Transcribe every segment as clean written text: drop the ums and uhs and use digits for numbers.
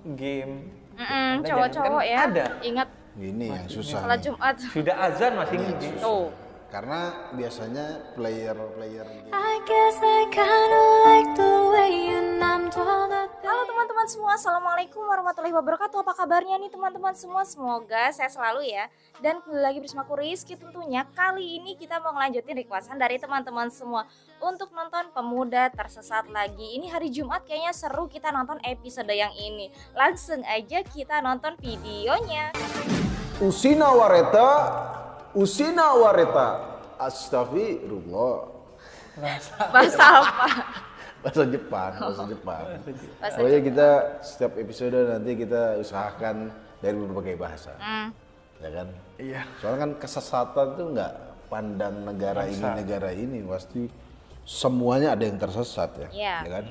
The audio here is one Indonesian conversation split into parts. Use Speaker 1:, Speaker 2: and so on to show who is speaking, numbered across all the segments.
Speaker 1: game.
Speaker 2: Cowok-cowok ya.
Speaker 1: Ada.
Speaker 2: Ingat
Speaker 3: Ini yang susah.
Speaker 2: salat
Speaker 3: nih.
Speaker 2: Jumat.
Speaker 1: Sudah azan masih
Speaker 3: Ini yang
Speaker 1: nge-game.
Speaker 3: susah.
Speaker 2: Tuh.
Speaker 3: Karena biasanya player game.
Speaker 4: I guess I kinda like the way you numbed all the
Speaker 2: Halo teman-teman semua, Assalamualaikum warahmatullahi wabarakatuh. Apa kabarnya nih teman-teman semua? Semoga sehat selalu ya. Dan kembali lagi bersama aku Rizky tentunya. Kali ini kita mau ngelanjutin requestan dari teman-teman semua untuk nonton Pemuda Tersesat lagi. Ini hari Jumat kayaknya seru kita nonton episode yang ini. Langsung aja kita nonton videonya.
Speaker 3: Usina wareta. Astagfirullah.
Speaker 2: Bahasa apa?
Speaker 3: Bahasa Jepang.
Speaker 2: Bahasa
Speaker 3: Pokoknya kita setiap episode nanti kita usahakan dari berbagai bahasa. Ya kan?
Speaker 1: Iya.
Speaker 3: Soalnya kan kesesatan tuh nggak pandang negara ini pasti semuanya ada yang tersesat ya.
Speaker 2: Iya.
Speaker 3: Ya kan?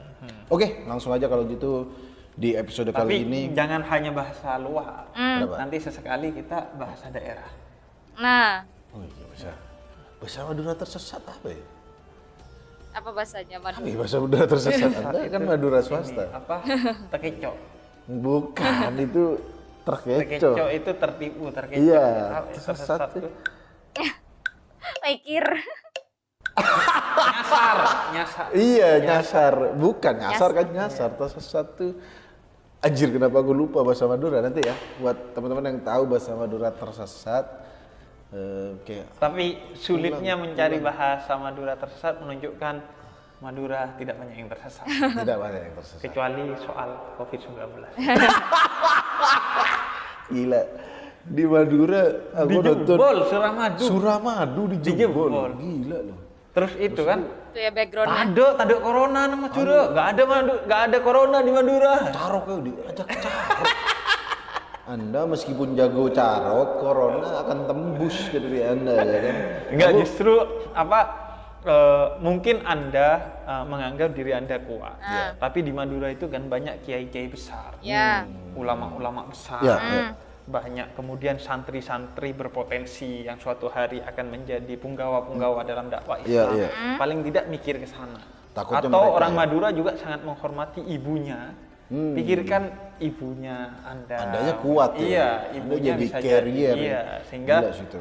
Speaker 3: Oke, langsung aja kalau gitu di episode kali ini.
Speaker 1: Tapi jangan hanya bahasa luar.
Speaker 3: Kenapa?
Speaker 1: Nanti sesekali kita bahasa daerah.
Speaker 2: Nah,
Speaker 3: Oh iya bisa. Bahasa Madura tersesat apa ya?
Speaker 2: apa bahasanya?
Speaker 3: Apa ya bahasa Madura tersesat? Anda kan Madura swasta.
Speaker 1: Ini apa? Tekeco.
Speaker 3: Bukan, itu terkecoh.
Speaker 1: Tekeco itu tertipu, terkeco.
Speaker 3: Iya,
Speaker 1: Apa,
Speaker 3: tersesat tuh.
Speaker 2: Mikir.
Speaker 1: Nyasar.
Speaker 3: Iya, nyasar. Bukan nyasar kan nyasar. Tersesat tuh. Anjir, kenapa aku lupa bahasa Madura nanti ya. Buat teman-teman yang tahu bahasa Madura tersesat. Kayak
Speaker 1: Tapi sulitnya mencari bahasa Madura tersesat menunjukkan Madura tidak banyak yang tersesat.
Speaker 3: tidak banyak yang tersesat.
Speaker 1: Kecuali soal COVID-19.
Speaker 3: Gila. Di Madura aku nonton
Speaker 1: Dijebol Suramadu.
Speaker 3: Suramadu dijebol.
Speaker 1: Dijebol.
Speaker 3: Gila loh.
Speaker 1: Terus itu kan
Speaker 2: Itu ya backgroundnya.
Speaker 1: Tado corona nama Madura. Gak ada corona di Madura.
Speaker 3: Carok ya, diajak carok. Anda meskipun jago carok, corona akan tembus ke diri Anda ya kan?
Speaker 1: Enggak, justru mungkin Anda menganggap diri Anda kuat. Tapi di Madura itu kan banyak kiai-kiai besar.
Speaker 2: Ya.
Speaker 1: Ulama-ulama besar.
Speaker 3: Ya,
Speaker 1: Banyak kemudian santri-santri berpotensi yang suatu hari akan menjadi punggawa-punggawa dalam dakwah Islam.
Speaker 3: Iya.
Speaker 1: Paling tidak mikir ke sana.
Speaker 3: Takutnya
Speaker 1: Atau
Speaker 3: mereka
Speaker 1: orang
Speaker 3: ya.
Speaker 1: Madura juga sangat menghormati ibunya. Pikirkan ibunya Anda.
Speaker 3: Andanya kuat ya.
Speaker 1: Iya,
Speaker 3: Anda
Speaker 1: ibunya
Speaker 3: jadi
Speaker 1: bisa
Speaker 3: carrier.
Speaker 1: Iya, sehingga
Speaker 3: Gila sih itu.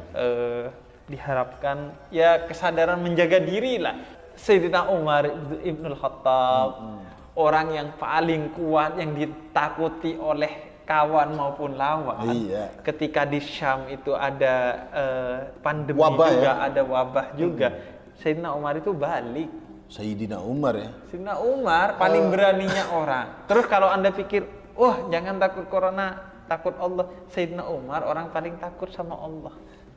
Speaker 1: diharapkan ya kesadaran menjaga diri lah. Sayyidina Umar Ibnul Khattab, orang yang paling kuat yang ditakuti oleh kawan maupun lawan.
Speaker 3: Iya.
Speaker 1: Ketika di Syam itu ada pandemi
Speaker 3: Wabah
Speaker 1: juga,
Speaker 3: ya?
Speaker 1: ada wabah juga. Sayyidina Umar itu balik.
Speaker 3: Sayyidina Umar ya.
Speaker 1: Sayyidina Umar paling beraninya orang. Terus kalau Anda pikir, wah jangan takut corona, takut Allah. Sayyidina Umar orang paling takut sama Allah.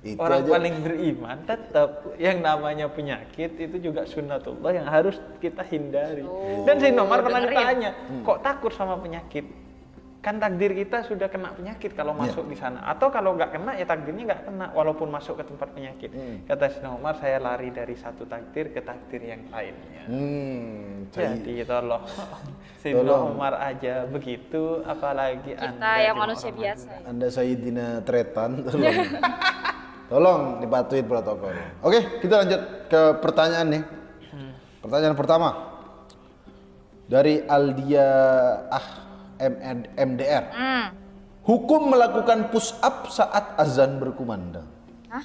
Speaker 3: Itu
Speaker 1: Orang
Speaker 3: aja.
Speaker 1: paling beriman tetap yang namanya penyakit itu juga sunnatullah yang harus kita hindari. Dan Sayyidina Umar pernah
Speaker 2: dengerin.
Speaker 1: ditanya, kok takut sama penyakit? Kan takdir kita sudah kena penyakit kalau masuk di sana. Atau kalau nggak kena ya takdirnya nggak kena walaupun masuk ke tempat penyakit. Kata Sayyidina Umar, saya lari dari satu takdir ke takdir yang lainnya. Jadi tolong Sayyidina Umar aja begitu, apalagi
Speaker 2: Kita
Speaker 1: Anda
Speaker 2: yang
Speaker 1: cuma
Speaker 2: manusia
Speaker 1: orang
Speaker 2: biasa.
Speaker 1: Madura.
Speaker 3: Anda Sayyidina Tretan, tolong. Tolong dipatuhin protokolnya. Oke, kita lanjut ke pertanyaan nih. Pertanyaan pertama. Dari Aldia MDR. Hukum melakukan push up saat azan berkumandang.
Speaker 2: Hah?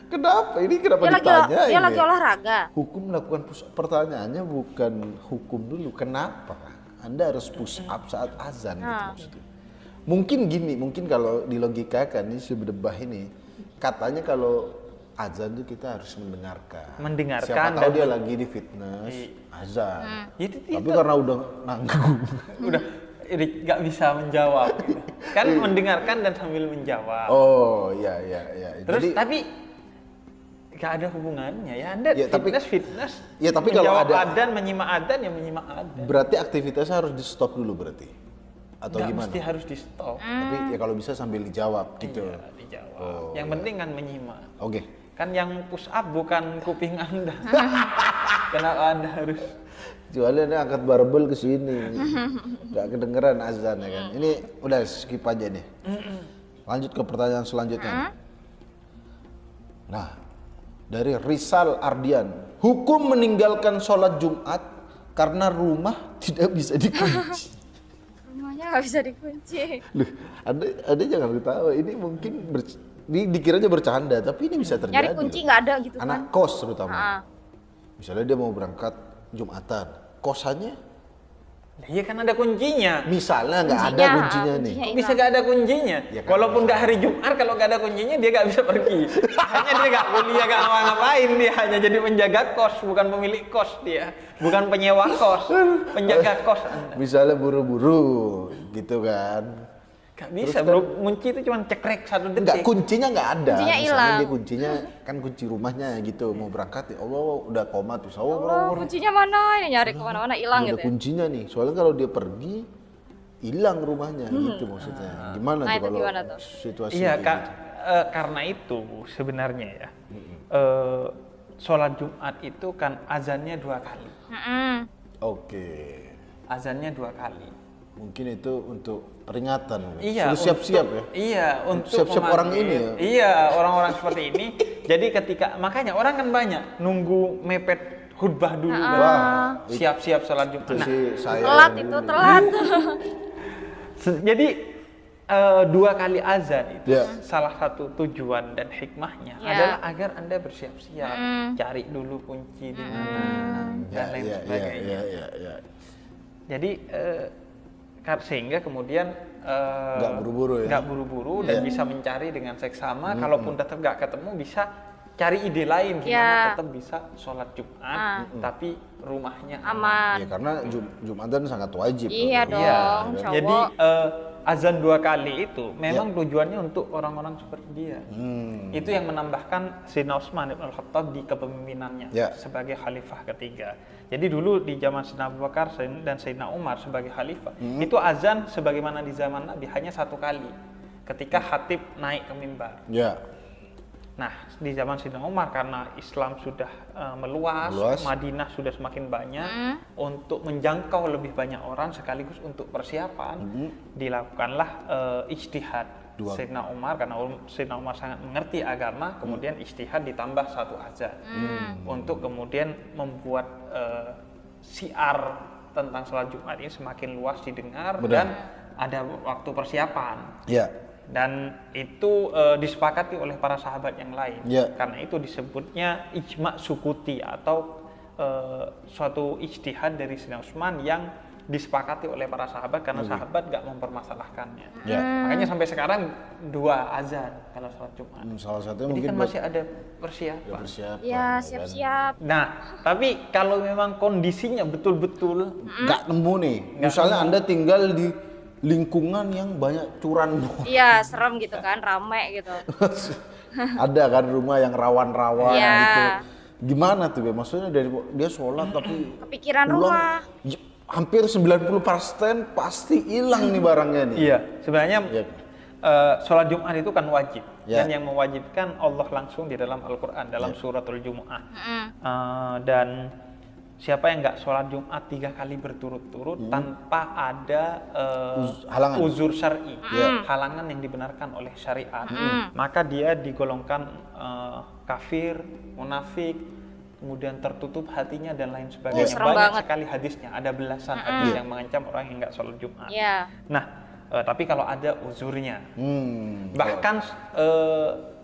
Speaker 3: Kenapa? Ini kenapa
Speaker 2: Dia
Speaker 3: ditanya
Speaker 2: dia lagi olahraga.
Speaker 3: Hukum melakukan push up. Pertanyaannya bukan hukum dulu. Kenapa Anda harus push up saat azan gitu maksudnya? Mungkin gini, mungkin kalau dilogikakan ini sebedebah ini, katanya kalau azan itu kita harus mendengarkan.
Speaker 1: Mendengarkan
Speaker 3: Siapa tahu
Speaker 1: dan-
Speaker 3: dia lagi di fitness azan.
Speaker 1: Itu
Speaker 3: Tapi karena udah nanggung.
Speaker 1: udah nggak bisa menjawab. Kan mendengarkan dan sambil menjawab.
Speaker 3: Oh, iya.
Speaker 1: Terus
Speaker 3: Jadi,
Speaker 1: tapi nggak ada hubungannya ya. Anda
Speaker 3: Ya, tapi-
Speaker 1: fitness.
Speaker 3: Ya, tapi kalau
Speaker 1: menjawab
Speaker 3: ada-
Speaker 1: adzan, menyimak adzan ya menyimak adzan.
Speaker 3: berarti aktivitasnya harus di stop dulu berarti. Atau
Speaker 1: Nggak
Speaker 3: gimana?
Speaker 1: mesti harus di stop.
Speaker 3: Tapi ya kalau bisa sambil dijawab gitu.
Speaker 1: Iya, dijawab. Yang penting kan menyimak.
Speaker 3: Oke.
Speaker 1: Kan yang push up bukan kuping Anda. Kenapa Anda harus?
Speaker 3: Kecuali Anda angkat barbel ke sini. Nggak kedengeran azan ya kan. Ini udah skip aja nih. Lanjut ke pertanyaan selanjutnya. Nah, dari Rizal Ardian. Hukum meninggalkan sholat Jumat karena rumah tidak bisa dikunci.
Speaker 2: Rumahnya nggak bisa dikunci.
Speaker 3: Loh, ada jangan ketawa. Ini mungkin dikiranya bercanda, tapi ini bisa terjadi.
Speaker 2: Nyari kunci nggak ada gitu kan?
Speaker 3: Anak kos terutama.
Speaker 2: Ah.
Speaker 3: Misalnya dia mau berangkat Jumatan, kosannya
Speaker 1: Iya kan ada kuncinya.
Speaker 3: misalnya nggak ada
Speaker 2: Kuncinya,
Speaker 3: kuncinya nih.
Speaker 2: kuncinya
Speaker 1: Kok bisa gak ada kuncinya?
Speaker 3: Ya kan,
Speaker 1: Walaupun nggak hari Jumat, kalau nggak ada kuncinya dia nggak bisa pergi. Hanya dia nggak kuliah, nggak ngapain, dia hanya jadi penjaga kos, bukan pemilik kos dia, bukan penyewa kos, penjaga kos Anda.
Speaker 3: Misalnya buru-buru gitu kan.
Speaker 1: Gak bisa bro, kunci itu cuma cekrek 1
Speaker 3: Enggak,
Speaker 1: detik.
Speaker 3: kuncinya nggak ada.
Speaker 2: Kuncinya
Speaker 3: Misalnya
Speaker 2: hilang.
Speaker 3: dia kuncinya kan kunci rumahnya gitu, mau berangkat ya Allah udah komat tuh.
Speaker 2: Allah, kuncinya mana? Ini nyari kemana-mana hilang
Speaker 3: Ada
Speaker 2: gitu ya.
Speaker 3: kuncinya nih. Soalnya kalau dia pergi hilang rumahnya gitu maksudnya. Gimana
Speaker 2: Nah,
Speaker 3: tuh
Speaker 2: itu
Speaker 3: kalau
Speaker 2: gimana tuh?
Speaker 3: situasi
Speaker 1: Iya
Speaker 3: kayak
Speaker 1: kak,
Speaker 3: gitu?
Speaker 1: karena itu sebenarnya ya, sholat Jumat itu kan azannya 2 kali.
Speaker 3: Oke.
Speaker 1: Azannya 2 kali.
Speaker 3: Mungkin itu untuk peringatan.
Speaker 1: Iya,
Speaker 3: Sudah siap-siap ya.
Speaker 1: Iya, untuk
Speaker 3: Siap-siap orang
Speaker 1: memanggil.
Speaker 3: ini ya?
Speaker 1: Iya, orang-orang seperti ini. Jadi ketika makanya orang kan banyak nunggu mepet khutbah dulu baru
Speaker 3: Wah,
Speaker 1: siap-siap sholat Jumat.
Speaker 3: itu
Speaker 1: Nah,
Speaker 3: sih saya.
Speaker 2: Telat
Speaker 3: yang
Speaker 2: itu,
Speaker 3: dulu.
Speaker 2: telat.
Speaker 1: jadi 2 kali azan itu
Speaker 3: Ya.
Speaker 1: salah satu tujuan dan hikmahnya
Speaker 2: Ya.
Speaker 1: adalah agar Anda bersiap-siap, cari dulu kunci di mana dan lain sebagainya.
Speaker 3: Iya.
Speaker 1: Jadi sehingga kemudian
Speaker 3: Nggak buru-buru ya?
Speaker 1: nggak buru-buru dan
Speaker 3: Iya.
Speaker 1: bisa mencari dengan seksama. Kalaupun tetap nggak ketemu, bisa cari ide lain gimana
Speaker 2: Iya.
Speaker 1: tetap bisa sholat Jumat, tapi rumahnya
Speaker 2: Aman.
Speaker 3: Ya karena Jumatan sangat wajib.
Speaker 2: Iya
Speaker 3: loh.
Speaker 2: dong,
Speaker 1: Iya.
Speaker 2: cowok.
Speaker 1: Jadi azan 2 kali itu memang tujuannya untuk orang-orang seperti dia. Itu yang menambahkan Sayyidina Utsman bin Al-Khattab di kepemimpinannya
Speaker 3: Ya.
Speaker 1: sebagai khalifah ketiga. Jadi dulu di zaman Sayyidina Abu Bakar dan Sayyidina Umar sebagai khalifah, itu azan sebagaimana di zaman Nabi hanya 1 kali ketika khatib naik ke mimbar.
Speaker 3: Ya.
Speaker 1: Nah, di zaman Sayyidina Umar karena Islam sudah meluas, Madinah sudah semakin banyak, untuk menjangkau lebih banyak orang sekaligus untuk persiapan, dilakukanlah ijtihad. Sayyidina Umar, karena Sayyidina Umar sangat mengerti agama, kemudian ijtihad ditambah 1 azan untuk kemudian membuat syiar tentang sholat Jumat ini semakin luas didengar. Dan ada waktu persiapan.
Speaker 3: Ya.
Speaker 1: Dan itu disepakati oleh para sahabat yang lain.
Speaker 3: Ya.
Speaker 1: Karena itu disebutnya ijma' sukuti atau suatu ijtihad dari Sayyidina Utsman yang disepakati oleh para sahabat karena sahabat gak mempermasalahkannya.
Speaker 3: Ya.
Speaker 1: Makanya sampai sekarang 2 azan kalau sholat Jumat.
Speaker 3: Salah satunya
Speaker 1: Jadi
Speaker 3: mungkin
Speaker 1: kan
Speaker 3: buat
Speaker 1: masih ada persiapan.
Speaker 3: persiapan.
Speaker 2: Ya, siap-siap.
Speaker 1: Nah, tapi kalau memang kondisinya betul-betul
Speaker 3: Nggak nemu nih. Misalnya Anda tinggal di lingkungan yang banyak curanmor.
Speaker 2: Iya, serem gitu kan, rame gitu.
Speaker 3: Ada kan rumah yang rawan-rawan
Speaker 2: Iya.
Speaker 3: gitu. Gimana tuh, Be? Maksudnya dari dia sholat tapi
Speaker 2: Kepikiran
Speaker 3: pulang,
Speaker 2: rumah.
Speaker 3: hampir 90% pasti hilang nih barangnya nih.
Speaker 1: Iya, sebenarnya
Speaker 3: Iya.
Speaker 1: sholat Jumat itu kan wajib.
Speaker 3: Ya.
Speaker 1: Dan yang mewajibkan Allah langsung di dalam Al-Quran, dalam suratul Jumu'ah. Dan siapa yang nggak sholat Jumat 3 kali berturut-turut tanpa ada
Speaker 3: halangan.
Speaker 1: uzur syar'i,
Speaker 3: Ya.
Speaker 1: halangan yang dibenarkan oleh syariat, maka dia digolongkan kafir, munafik, kemudian tertutup hatinya dan lain sebagainya.
Speaker 2: serem
Speaker 1: Banyak
Speaker 2: banget.
Speaker 1: sekali hadisnya, ada belasan hadis yang mengancam orang yang nggak sholat Jumat.
Speaker 2: Iya.
Speaker 1: Nah, tapi kalau ada uzurnya,
Speaker 3: Hmm.
Speaker 1: bahkan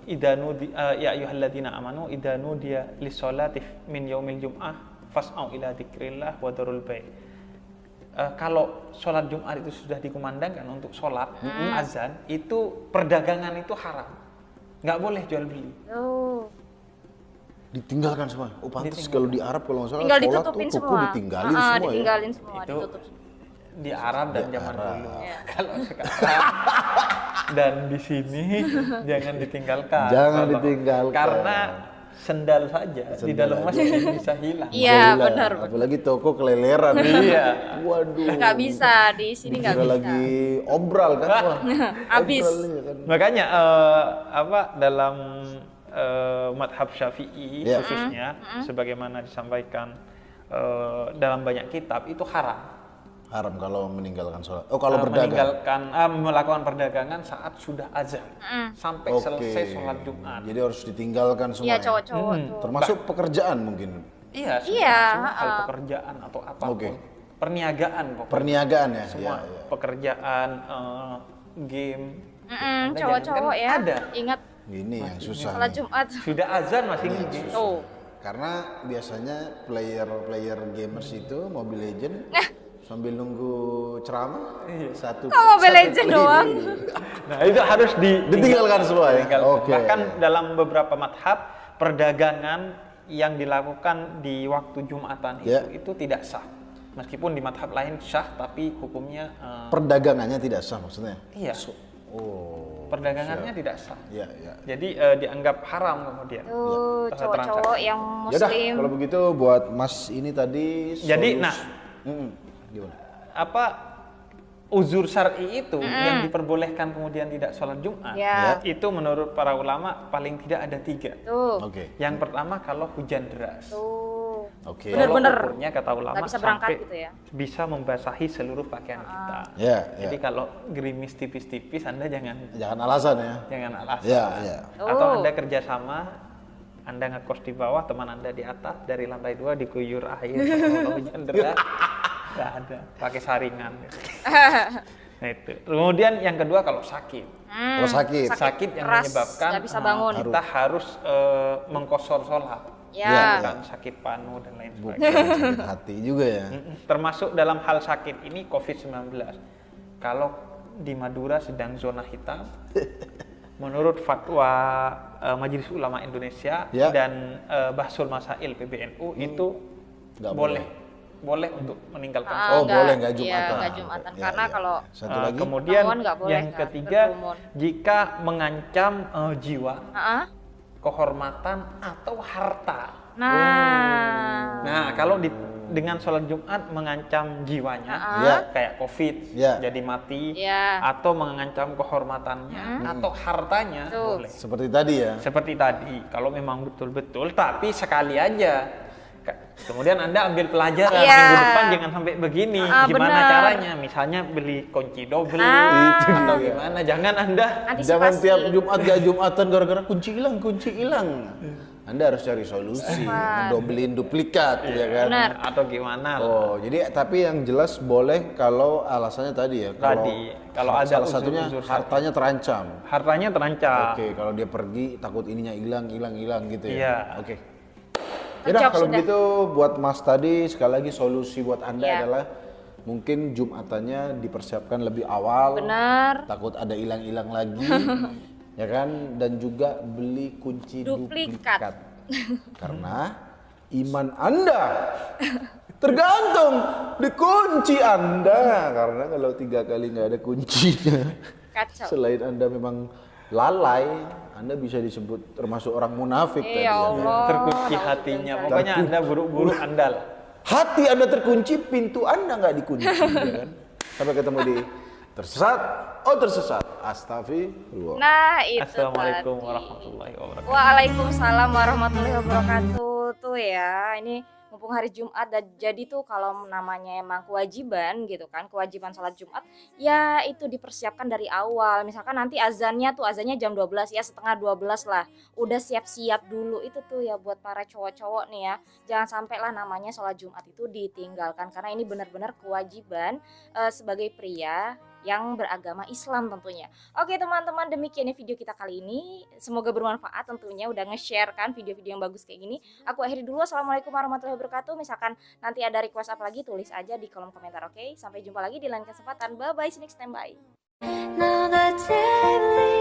Speaker 1: idanu ya ayyuhalladzina amanu idanu dia lisolati min yaumil jum'ah fas'au ila dzikrillah wa darul bai'. Kalau sholat Jumat itu sudah dikumandangkan untuk sholat azan, itu perdagangan itu haram, nggak boleh jual beli.
Speaker 2: Tuh.
Speaker 3: Ditinggalkan semua. Oh pantas kalau di Arab kalau nggak salah
Speaker 2: Tinggal
Speaker 3: sholat
Speaker 2: ditutupin
Speaker 3: tuh toko
Speaker 2: semua.
Speaker 3: ditinggalin semua ya.
Speaker 2: Ditinggalin semua,
Speaker 1: Itu
Speaker 2: ditutup.
Speaker 1: di Arab dan zaman
Speaker 3: Arab.
Speaker 1: dulu.
Speaker 2: Iya.
Speaker 1: Kalau sekarang dan di sini jangan ditinggalkan.
Speaker 3: Jangan
Speaker 1: Tolong.
Speaker 3: ditinggalkan.
Speaker 1: Karena sendal saja di
Speaker 3: Sendal
Speaker 1: dalam
Speaker 3: aja.
Speaker 1: masjid bisa hilang.
Speaker 2: Iya,
Speaker 3: Gila.
Speaker 2: benar.
Speaker 3: Apalagi toko keleleran.
Speaker 1: Iya.
Speaker 3: Waduh.
Speaker 2: Nggak bisa, di sini nggak
Speaker 3: Dikira
Speaker 2: bisa.
Speaker 3: lagi obral kan. Wah,
Speaker 2: Habis.
Speaker 3: obral nih kan.
Speaker 1: Makanya dalam madhab Syafi'i
Speaker 3: Ya.
Speaker 1: khususnya sebagaimana disampaikan dalam banyak kitab itu haram.
Speaker 3: Haram kalau meninggalkan sholat. Oh kalau berdagang.
Speaker 1: Meninggalkan melakukan perdagangan saat sudah azan sampai
Speaker 3: Oke.
Speaker 1: selesai sholat Jumat.
Speaker 3: Jadi harus ditinggalkan semua.
Speaker 2: Iya,
Speaker 3: ya?
Speaker 2: cowok-cowok tuh.
Speaker 3: Termasuk pekerjaan mungkin.
Speaker 1: Iya,
Speaker 2: Iya,
Speaker 1: semua hal pekerjaan atau apapun.
Speaker 3: Oke.
Speaker 1: Perniagaan pokoknya.
Speaker 3: Perniagaan ya.
Speaker 1: Semua
Speaker 3: Ya, ya.
Speaker 1: pekerjaan, game. Anda
Speaker 2: Cowok-cowok
Speaker 1: jangankan
Speaker 2: ya.
Speaker 1: ada.
Speaker 2: Ingat
Speaker 3: Ini yang susah.
Speaker 2: salat
Speaker 3: nih.
Speaker 2: Jumat.
Speaker 1: Sudah azan masih
Speaker 3: Ini yang
Speaker 1: ngigit.
Speaker 3: susah.
Speaker 2: Tuh.
Speaker 3: Karena biasanya player gamers itu Mobile Legend sambil nunggu ceramah satu.
Speaker 2: Kok Mobile
Speaker 3: satu
Speaker 2: Legend
Speaker 3: play
Speaker 2: doang?
Speaker 3: dulu.
Speaker 1: Nah, itu harus
Speaker 3: Ditinggalkan semua ya.
Speaker 1: ditinggalkan.
Speaker 3: Oke.
Speaker 1: Bahkan dalam beberapa madhab perdagangan yang dilakukan di waktu Jumatan
Speaker 3: Ya.
Speaker 1: itu tidak sah. Meskipun di madhab lain sah, tapi hukumnya
Speaker 3: Perdagangannya tidak sah maksudnya.
Speaker 1: iya.
Speaker 3: Oh.
Speaker 1: Perdagangannya tidak sah.
Speaker 3: Ya, ya.
Speaker 1: Jadi dianggap haram kemudian.
Speaker 2: Tuh,
Speaker 1: Transaksi.
Speaker 2: cowok-cowok yang
Speaker 3: Yaudah,
Speaker 2: muslim.
Speaker 3: kalau begitu buat Mas ini tadi.
Speaker 1: Jadi, nah,
Speaker 3: gimana?
Speaker 1: apa uzur syar'i itu yang diperbolehkan kemudian tidak sholat Jumat,
Speaker 2: Ya.
Speaker 1: itu menurut para ulama paling tidak ada 3.
Speaker 2: Tuh.
Speaker 3: Oke.
Speaker 1: Yang pertama kalau hujan deras.
Speaker 2: Tuh.
Speaker 3: Oke.
Speaker 2: Bener-bener.
Speaker 1: Kalau ukurnya kata ulama
Speaker 2: Nggak bisa berangkat
Speaker 1: sampai
Speaker 2: gitu ya.
Speaker 1: bisa membasahi seluruh pakaian kita.
Speaker 3: Ya, ya.
Speaker 1: Jadi kalau gerimis tipis-tipis Anda jangan
Speaker 3: Jangan alasan ya.
Speaker 1: alasan.
Speaker 3: Ya, ya.
Speaker 1: Atau
Speaker 2: Oh.
Speaker 1: Anda kerjasama, Anda ngekos di bawah, teman Anda di atas, dari lantai 2 diguyur air. Kalau hujan deras, nggak ada. Pakai saringan. Nah itu. Kemudian yang kedua kalau sakit.
Speaker 3: Kalau sakit.
Speaker 1: Sakit yang
Speaker 2: keras,
Speaker 1: menyebabkan
Speaker 2: nggak bisa bangun.
Speaker 1: kita harus mengkosor sholat.
Speaker 2: Ya.
Speaker 1: Kan sakit panu dan lain sebagainya.
Speaker 3: Bukan sakit hati juga ya.
Speaker 1: Termasuk dalam hal sakit ini COVID-19. Kalau di Madura sedang zona hitam, menurut fatwa Majelis Ulama Indonesia
Speaker 3: Ya.
Speaker 1: dan Bahsul Masail PBNU itu
Speaker 3: Nggak
Speaker 1: boleh untuk meninggalkan
Speaker 2: Ah,
Speaker 1: sholat.
Speaker 3: Oh,
Speaker 2: nggak,
Speaker 3: boleh nggak
Speaker 2: iya,
Speaker 3: Jumatan.
Speaker 2: nggak Jumatan.
Speaker 3: Ya,
Speaker 2: Karena
Speaker 3: ya.
Speaker 2: kalau
Speaker 3: Satu lagi.
Speaker 1: Kemudian
Speaker 2: Bangun nggak boleh,
Speaker 1: yang
Speaker 2: kan,
Speaker 1: ketiga,
Speaker 2: berkerumun.
Speaker 1: jika mengancam jiwa,
Speaker 2: Heeh.
Speaker 1: kehormatan atau harta.
Speaker 2: Nah.
Speaker 1: Kalau dengan sholat Jumat mengancam jiwanya,
Speaker 3: Ya.
Speaker 1: kayak COVID,
Speaker 3: Ya.
Speaker 1: jadi mati,
Speaker 2: Ya.
Speaker 1: atau mengancam kehormatannya atau hartanya,
Speaker 2: Tuh.
Speaker 1: boleh.
Speaker 3: Seperti tadi ya.
Speaker 1: Seperti tadi, kalau memang betul-betul, tapi sekali aja. Kemudian Anda ambil pelajaran
Speaker 2: Iya.
Speaker 1: minggu depan jangan sampai begini. Gimana
Speaker 2: benar.
Speaker 1: caranya? Misalnya beli kunci double
Speaker 2: Ah.
Speaker 1: atau gimana? Jangan Anda
Speaker 3: Jangan
Speaker 2: Antisipasi.
Speaker 3: tiap Jumat gak Jumatan gara-gara kunci hilang. Anda harus cari solusi, ngedobelin duplikat ya kan.
Speaker 2: Benar.
Speaker 1: atau gimana lah.
Speaker 3: Oh, jadi tapi yang jelas boleh kalau alasannya tadi ya.
Speaker 1: Kalau ada
Speaker 3: salah
Speaker 1: unsur-
Speaker 3: satunya
Speaker 1: unsur
Speaker 3: hartanya terancam.
Speaker 1: Hartanya terancam.
Speaker 3: Oke, kalau dia pergi takut ininya hilang gitu ya.
Speaker 1: Iya.
Speaker 3: Oke.
Speaker 2: Terjawab
Speaker 3: Yaudah kalau
Speaker 2: sudah.
Speaker 3: begitu buat Mas tadi sekali lagi solusi buat Anda
Speaker 2: Iya.
Speaker 3: adalah mungkin Jumatannya dipersiapkan lebih awal.
Speaker 2: Benar.
Speaker 3: Takut ada hilang-hilang lagi. Ya kan, dan juga beli kunci
Speaker 2: Duplikat.
Speaker 3: duplikat. Karena iman Anda tergantung di kunci Anda. Karena kalau 3 kali nggak ada kuncinya,
Speaker 2: Kacau.
Speaker 3: selain Anda memang lalai, Anda bisa disebut termasuk orang munafik tadi.
Speaker 2: Ya
Speaker 3: ya kan?
Speaker 2: Allah.
Speaker 1: Terkunci hatinya. Pokoknya Anda buruk-buruk Anda lah.
Speaker 3: Hati Anda terkunci, pintu Anda nggak dikunci. Ya kan? Sampai ketemu di tersesat, tersesat. Astagfirullah.
Speaker 2: Nah, itu
Speaker 1: Assalamualaikum
Speaker 2: tadi.
Speaker 1: warahmatullahi wabarakatuh.
Speaker 2: Waalaikumsalam warahmatullahi wabarakatuh. Tuh ya, ini mumpung hari Jumat dan jadi tuh kalau namanya emang kewajiban gitu kan, kewajiban sholat Jumat ya itu dipersiapkan dari awal. Misalkan nanti azannya jam 12 ya, setengah 12 lah. Udah siap-siap dulu itu tuh ya buat para cowok-cowok nih ya. Jangan sampai lah namanya sholat Jumat itu ditinggalkan karena ini benar-benar kewajiban sebagai pria yang beragama Islam tentunya. Oke teman-teman, demikian ya video kita kali ini. Semoga bermanfaat tentunya, udah nge-share kan video-video yang bagus kayak gini. Aku akhiri dulu. Assalamualaikum warahmatullahi wabarakatuh. Misalkan nanti ada request apa lagi, tulis aja di kolom komentar, oke? Sampai jumpa lagi di lain kesempatan. Bye-bye, see you next time, bye.
Speaker 4: Now the day